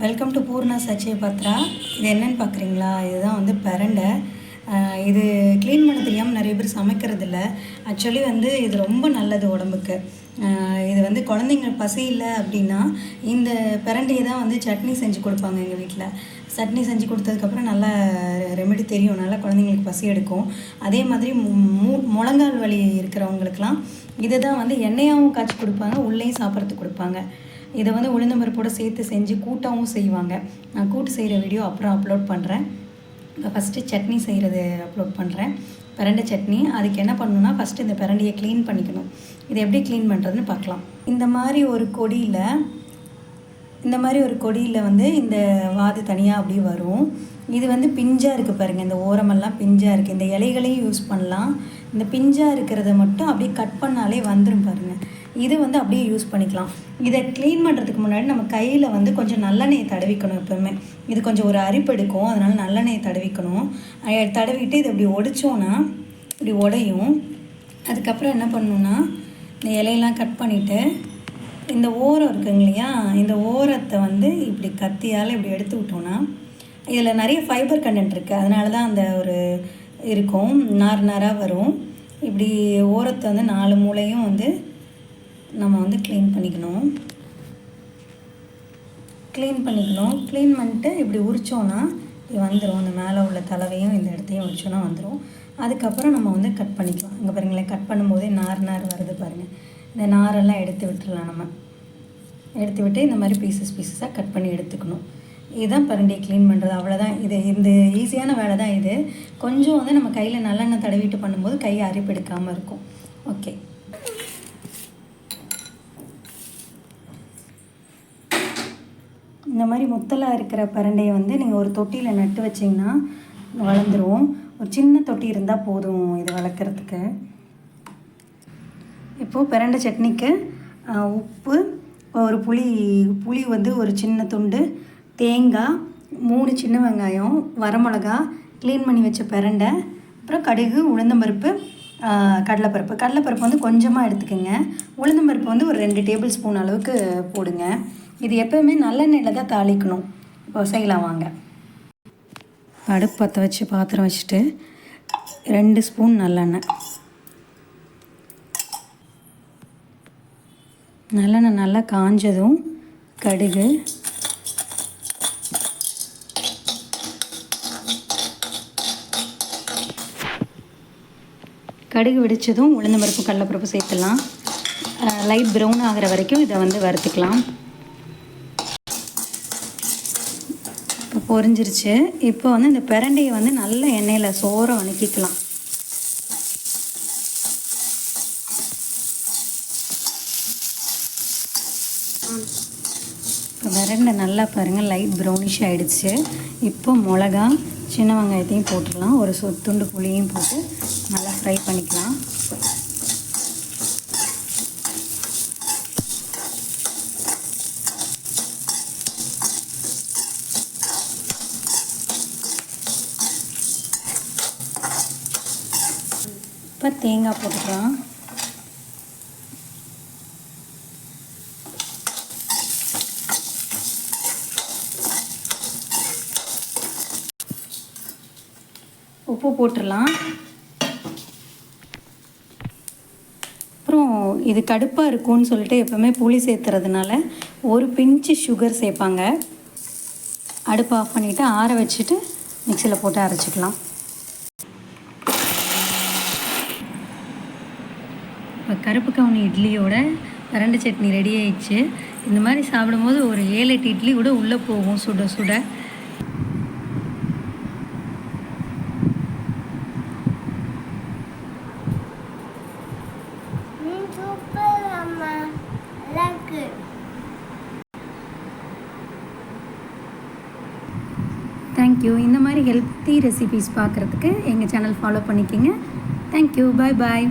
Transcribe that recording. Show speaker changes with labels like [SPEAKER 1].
[SPEAKER 1] Welcome to பூர்ணா சச்சே பத்ரா. இது என்னென்னு பார்க்குறீங்களா? இதுதான் வந்து பிரண்டை. இது க்ளீன் பண்ண தெரியாமல் நிறைய பேர் சமைக்கிறதில்ல. ஆக்சுவலி வந்து இது ரொம்ப நல்லது உடம்புக்கு. இது வந்து குழந்தைங்க பசி இல்லை அப்படின்னா இந்த பிரண்டையை தான் வந்து சட்னி செஞ்சு கொடுப்பாங்க எங்கள் வீட்டில். சட்னி செஞ்சு கொடுத்ததுக்கப்புறம் நல்லா ரெமெடி தெரியும், நல்லா குழந்தைங்களுக்கு பசி எடுக்கும். அதே மாதிரி முழங்கால் வலி இருக்கிறவங்களுக்கெலாம் இதை தான் வந்து எண்ணெயாகவும் காய்ச்சி கொடுப்பாங்க, உள்ளேயும் சாப்பிட்றதுக்கு கொடுப்பாங்க. இதை வந்து உளுந்தம்பருப்போடு சேர்த்து செஞ்சு கூட்டாகவும் செய்வாங்க. நான் கூட்டு செய்கிற வீடியோ அப்புறம் அப்லோட் பண்ணுறேன். இப்போ ஃபஸ்ட்டு சட்னி செய்கிறது அப்லோட் பண்ணுறேன். பிரண்டை சட்னி. அதுக்கு என்ன பண்ணணுன்னா, ஃபஸ்ட்டு இந்த பிரண்டையை க்ளீன் பண்ணிக்கணும். இதை எப்படி க்ளீன் பண்ணுறதுன்னு பார்க்கலாம். இந்த மாதிரி ஒரு கொடியில் வந்து இந்த வாது தனியாக அப்படியே வரும். இது வந்து பிஞ்சாக இருக்குது பாருங்கள், இந்த ஓரமெல்லாம் பிஞ்சாக இருக்குது. இந்த இலைகளையும் யூஸ் பண்ணலாம். இந்த பிஞ்சாக இருக்கிறத மட்டும் அப்படியே கட் பண்ணாலே வந்துடும் பாருங்கள். இது வந்து அப்படியே யூஸ் பண்ணிக்கலாம். இதை க்ளீன் பண்ணுறதுக்கு முன்னாடி நம்ம கையில் வந்து கொஞ்சம் நல்லெண்ணெயை தடவிக்கணும். எப்போவுமே இது கொஞ்சம் ஒரு அரிப்பு எடுக்கும், அதனால் நல்லெண்ணெயை தடவிக்கணும். தடவிட்டு இதை இப்படி ஒடிச்சோன்னா இப்படி உடையும். அதுக்கப்புறம் என்ன பண்ணணுன்னா, இந்த இலையெல்லாம் கட் பண்ணிவிட்டு இந்த ஓரம் இருக்குங்க இல்லையா, இந்த ஓரத்தை வந்து இப்படி கத்தியால் இப்படி எடுத்து விட்டோன்னா இதில் நிறைய ஃபைபர் கண்டென்ட் இருக்குது. அதனால தான் அந்த ஒரு இருக்கும், நாராக வரும். இப்படி ஓரத்தை வந்து 4 மூலையும் வந்து நம்ம வந்து க்ளீன் பண்ணிக்கணும். க்ளீன் பண்ணிட்டு இப்படி உரித்தோன்னா இது வந்துடும். அந்த மேலே உள்ள தலைவையும் இந்த இடத்தையும் உரிச்சோன்னா வந்துடும். அதுக்கப்புறம் நம்ம வந்து கட் பண்ணிக்கலாம். இங்கே பாருங்களேன், கட் பண்ணும்போதே நார் வருது பாருங்கள். இந்த நாரெல்லாம் எடுத்து விட்டுடலாம். நம்ம எடுத்து விட்டு இந்த மாதிரி பீசஸாக கட் பண்ணி எடுத்துக்கணும். இதுதான் பிரண்டையை க்ளீன் பண்ணுறது, அவ்வளோதான். இந்த ஈஸியான வேலை தான் இது. கொஞ்சம் வந்து நம்ம கையில் நல்லெண்ணெய் தடவிட்டு பண்ணும்போது கையை அரிப்பு எடுக்காமல் இருக்கும். ஓகே, இந்த மாதிரி முத்தலாக இருக்கிற பிரண்டையை வந்து நீங்கள் ஒரு தொட்டியில் நட்டு வச்சிங்கன்னா வளர்ந்துடும். ஒரு சின்ன தொட்டி இருந்தால் போதும் இது வளர்க்குறதுக்கு. இப்போது பிரண்டை சட்னிக்கு உப்பு, ஒரு புளி வந்து ஒரு சின்ன துண்டு, தேங்காய், 3 சின்ன வெங்காயம், வரமிளகா, க்ளீன் பண்ணி வச்ச பிரண்டை, அப்புறம் கடுகு, உளுந்தம்பருப்பு, கடலைப்பருப்பு வந்து கொஞ்சமாக எடுத்துக்கோங்க. உளுந்தம்பருப்பு வந்து ஒரு 2 டேபிள் ஸ்பூன் அளவுக்கு போடுங்க. இது எப்போவுமே நல்லெண்ணெயில் தான் தாளிக்கணும். இப்போ செய்யலாம் வாங்க. அடுப்பு பற்ற வச்சு பாத்திரம் வச்சுட்டு 2 ஸ்பூன் நல்லெண்ணெய் நல்லா காஞ்சதும் கடுகு, வெடித்ததும் உளுந்தம்பருப்பு, கடலைப்பருப்பு சேர்த்துலாம். லைட் ப்ரௌன் ஆகிற வரைக்கும் இதை வந்து வறுத்துக்கலாம். இப்போ பொரிஞ்சிருச்சு. இப்போ வந்து இந்த பிரண்டையை வந்து நல்ல எண்ணெயில் சோற வணக்கிக்கலாம். இப்போ பிரண்டை நல்லா பாருங்கள், லைட் ப்ரௌனிஷ் ஆகிடுச்சு. இப்போ மிளகா, சின்ன வெங்காயத்தையும் போட்டுடலாம். ஒரு துண்டு புளியையும் போட்டு நல்லா ஃப்ரை பண்ணிக்கலாம். இப்போ தேங்காய் போட்டுக்கலாம். உப்பு போட்டுடலாம். அப்புறம் இது கடுப்பாக இருக்கும்னு சொல்லிட்டு எப்போவுமே புளி சேர்த்துறதுனால ஒரு பிஞ்சு சுகர் சேர்ப்பாங்க. அடுப்பு ஆஃப் பண்ணிவிட்டு ஆற வச்சுட்டு மிக்சியில் போட்டு அரைச்சிக்கலாம். இப்போ கருப்பு கவுனி இட்லியோட பிரண்டை சட்னி ரெடி ஆயிடுச்சு. இந்த மாதிரி சாப்பிடும்போது ஒரு 7-8 இட்லி கூட உள்ளே போகும் சுட சுட. தேங்க்யூ. இந்த மாதிரி ஹெல்த்தி ரெசிபீஸ் பார்க்குறதுக்கு எங்கள் சேனல் ஃபாலோ பண்ணிக்கோங்க. தேங்க்யூ. பாய்.